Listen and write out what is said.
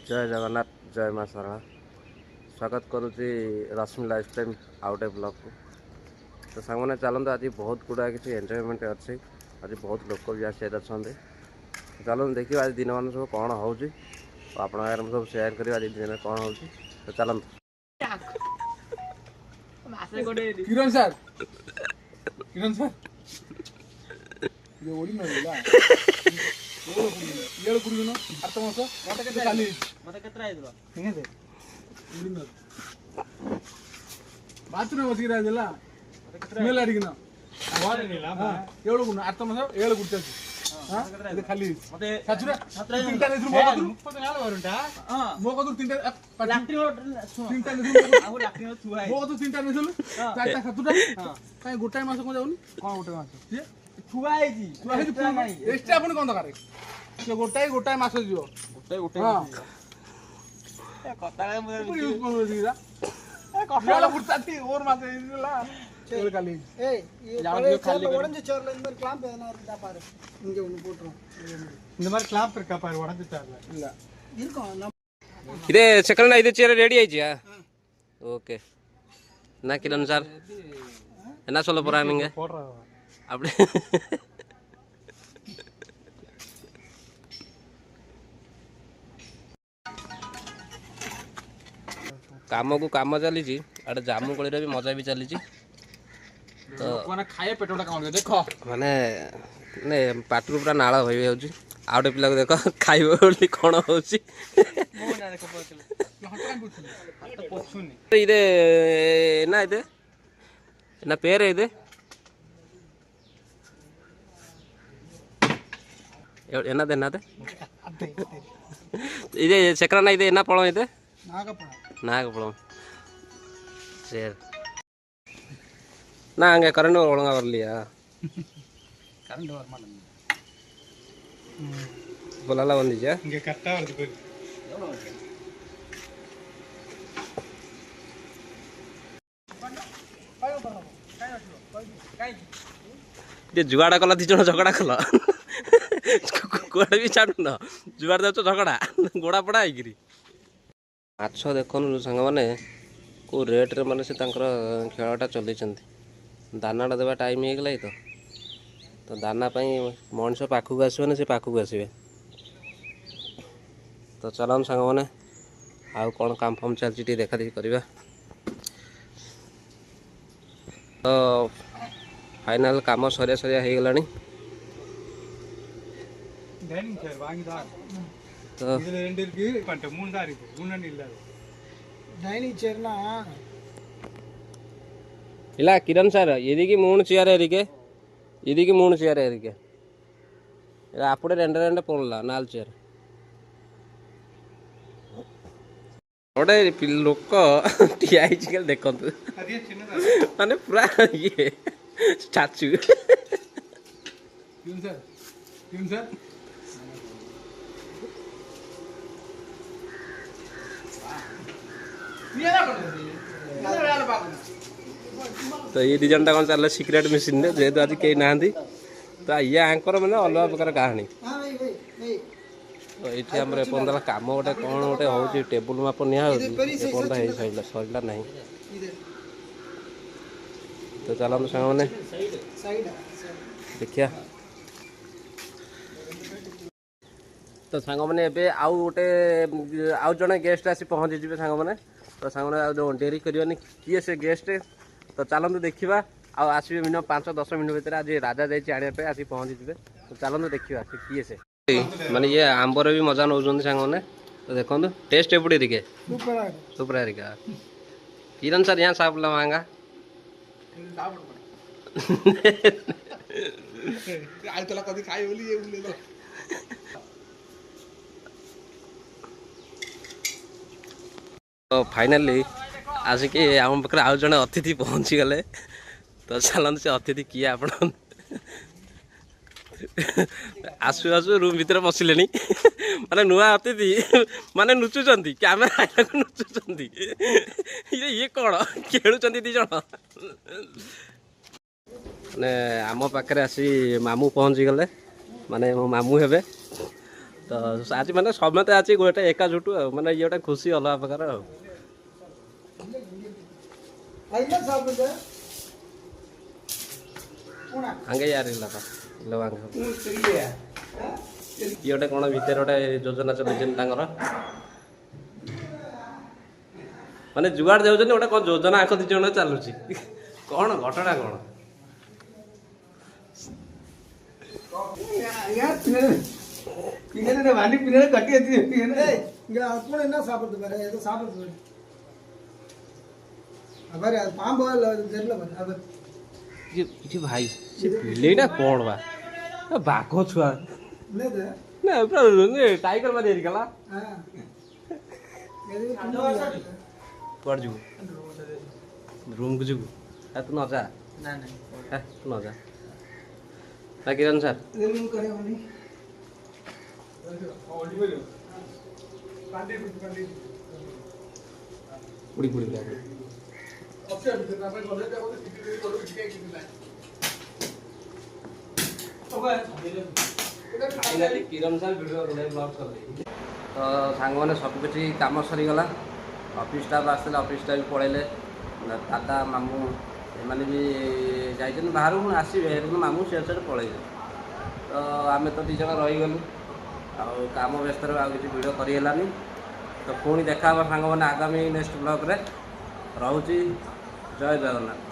जय जगन्नाथ जय माँ सारा स्वागत करुँची रश्मि लाइफ टाइम आउटे ब्लॉग को। तो सांग मैंने चलते आज बहुत गुड़ा किसी एंजॉयमेंट अच्छी आज बहुत लोक भी आसी अच्छा चलते देखिए आज दिन मान सब कौन हो आप सब सेयार कर आज दिन कौन हो तो चलते किरण सर ये ओडी नला येळु कुडिनो अर्थ मास मते केते खाली मते केत्रा आइदलो हेंगे ओडी न बाथरूम वसी राजला स्मेल अडिगिना वारे निला येळु कुन अर्थ मास येळु कुडचि हां ಇದು ಖಾಲಿ ಮತ್ತೆ ಸಚುರ ತಿಂತಾ ಇದ್ರು ಮೋಕದ್ರು ಮತ್ತೆ ನಾಳೆ ಬರುಂಟಾ ಹಾಂ ಮೋಕದ್ರು ತಿಂತಾ ಲ್ಯಾಕ್ಟಿನ್ ತಿಂತಾ ಇದ್ರು ಅವು ಲ್ಯಾಕ್ಟಿನ್ ಥುआ ಮೋಕದ್ರು ತಿಂತಾ ಇದ್ರು ಚಾಚಾ ಸಚುರ ಹಾಂ ಕಾಯಿ गोटाय मास को जाउनी कोन गोटाय मास ये थुआ हैजी एक्स्ट्रा आपण कोन दरकार से गोटाय मास जियो गोटाय हां ए कथा मु यूज करू दीदा ए कथा बुरताती और मास इला चल खाली ए ये खाली ओडंज चोरல இந்த மாதிரி கிளாம்ப் எதனா இருந்தா பாரு இங்க ஒன்னு போட்றோம் இந்த மாதிரி கிளாம்ப் இருக்கா பாரு ஓடஞ்ச चोरல இல்ல இருக்கும் இதே செகண்ட் இது சேர் ரெடி ஆயிச்சியா ஓகே என்ன கிரண் சார் என்ன சொல்ல போறாங்க நீங்க போடுறோம் அப்படி काम को काम चली आड़े जामु कोली भी मजा भी चली तो माने खाए पेटोटा काम देखो माने ने पाटरू पूरा नाळ होई जाउची आउटे पिला को देखो खाइबो बोली कोन होउची मो ना देखो पछले हटान पुछुनी तो पुछुनी इदे ना इदे ना पेर इदे ಏನದೆ ಇದೆ ಚಕ್ರನ ಇದೆ என்ன பழம் இது நாகப்பழம் சரி நான் அங்கே கரண்ட் ஒழுங்கா வரலையா கரண்ட் வர மாட்டேங்குது இப்போ நல்லா வந்துச்சா இங்கே கரெக்டாக வருது பேர் எவ்வளோ ये जुआड़ा कला दी जन झगड़ा कल कुआड़े भी छाड़ू न जुआड़ जाऊ झगड़ा गोड़ा पड़ा होगी माछ देखन सांग मैंने को रेट्रे मैंने से खेलटा चलते दानाटा देवा टाइम हो गला तो दाना मनुष्य पाखक आसवे से पाखक आसवे तो चलान सांग मैंने आउ कौन काम फाम चलती देखा देखी करवा तो फाइनल काम सरिया सरिया हो गलानी तो ಇಲ್ಲ ಕಿರಣ್ ಸರ್ ಇದಕ್ಕೆ 3 ಚೇರ್ ಏರಿಕೆ ಇದಕ್ಕೆ 3 ಚೇರ್ ಏರಿಕೆ ಇದು ಅಪ್ಪಡೆ ரெண்டு போடல 4 ಚೇರ್ ଗୋଟେ ଲୋକ ଠିଆ ହେଇଛି ଖାଲି ଦେଖନ୍ତୁ ମାନେ ପୁରା ଇଏ ଷ୍ଟାଚୁ तो ये डिजाइन टा कौन चल सिक्रेट मेसीन जेहेतु आज कई ना तो ये आंकर मैंने अलग प्रकार कहानी तो ये आम एपला कम गोटे कौन गोटे हो टेबुल माप निपला सरला ना तो चलो सांग मैंने देखिया तो सांग मैंने आउ गोटे आउ जड़े गेस्ट आसी पहुँची जी सांग मैंने तो सांग जो डेरी करनी किए से गेस्ट तो चलते देखा आसवे मिनिमम 5-10 मिनट भितर आज राजा जाने आज पहुँची जी तो चलते देखा किए से माने ये आंबर भी मजा नौ सांग मैंने तो देखो टेस्ट एपटे दिखे सुपर हरिका किरण सर यहाँ साफ महंगा तो फाइनली आसिक आम पाखे आउ जड़े अतिथि पहुँची गले तो चलते से अतिथि किए आप आसु आसु रूम भीतर पशिले माने नुआ अतिथि माने नुचुंट कैमेरा आइला को नुचुंट ये कौन खेलुं दी जन माने आम पाखे आसी मामू पहुँची गले माने मो मामू हेबे ତ ଆଜି ମାନେ ସମସ୍ତେ ଆଜି ଗୋଟେ ଏକାଜୁଟ ଆଉ ମାନେ ଇଏ ଗୋଟେ ଖୁସି ଅଲଗା ପ୍ରକାର ଆଉ ଆଙ୍ଗେ ୟାର ଇଏ ଗୋଟେ କ'ଣ ଭିତରେ ଗୋଟେ ଯୋଜନା ଚଲେଇଛନ୍ତି ତାଙ୍କର ମାନେ ଯୁଆଡେ ଯାଉଛନ୍ତି ଗୋଟେ କ'ଣ ଯୋଜନା ଆଙ୍କ ଦି ଜଣ ଚାଲୁଛି କ'ଣ ଘଟଣା କ'ଣ ଭାଇ ସେ ପିଲେଟା କ'ଣ ବା ବାଘ ଛୁଆ ନା ପୁରା ଟାଇଗର ମାରି ହେରିଗଲା କୁଆଡ଼େ ଯିବୁ ରୁମ୍କୁ ଯିବୁ ତୁ ନ ଯା ତୁ ନ ଯା ନା କିରଣ ସାର୍ ଉଡ଼ି ପୁଡ଼ି ଫାଇନାଲି କିରଣ ସାର୍ ଭିଡ଼ିଓ ବ୍ଲଗ୍ କଲେ ତ ସାଙ୍ଗମାନେ ସବୁକିଛି କାମ ସରିଗଲା ଅଫିସ୍ ଷ୍ଟାଫ୍ ଆସିଥିଲେ ଅଫିସ୍ ଷ୍ଟାଫ୍ ବି ପଳେଇଲେ ଦାଦା ମାମୁଁ ଏମାନେ ବି ଯାଇଛନ୍ତି ବାହାରୁ ପୁଣି ଆସିବେ କିନ୍ତୁ ମାମୁଁ ସିଆଡ଼େ ପଳେଇଲେ ତ ଆମେ ତ ଦୁଇ ଜଣ ରହିଗଲୁ ଆଉ କାମ ବ୍ୟସ୍ତରେ ଆଉ କିଛି ଭିଡ଼ିଓ କରିହେଲାନି ତ ପୁଣି ଦେଖା ହେବା ସାଙ୍ଗମାନେ ଆଗାମୀ ନେକ୍ସଟ ବ୍ଲଗ୍ରେ ରହୁଛି ଜୟ ଜଗନ୍ନାଥ।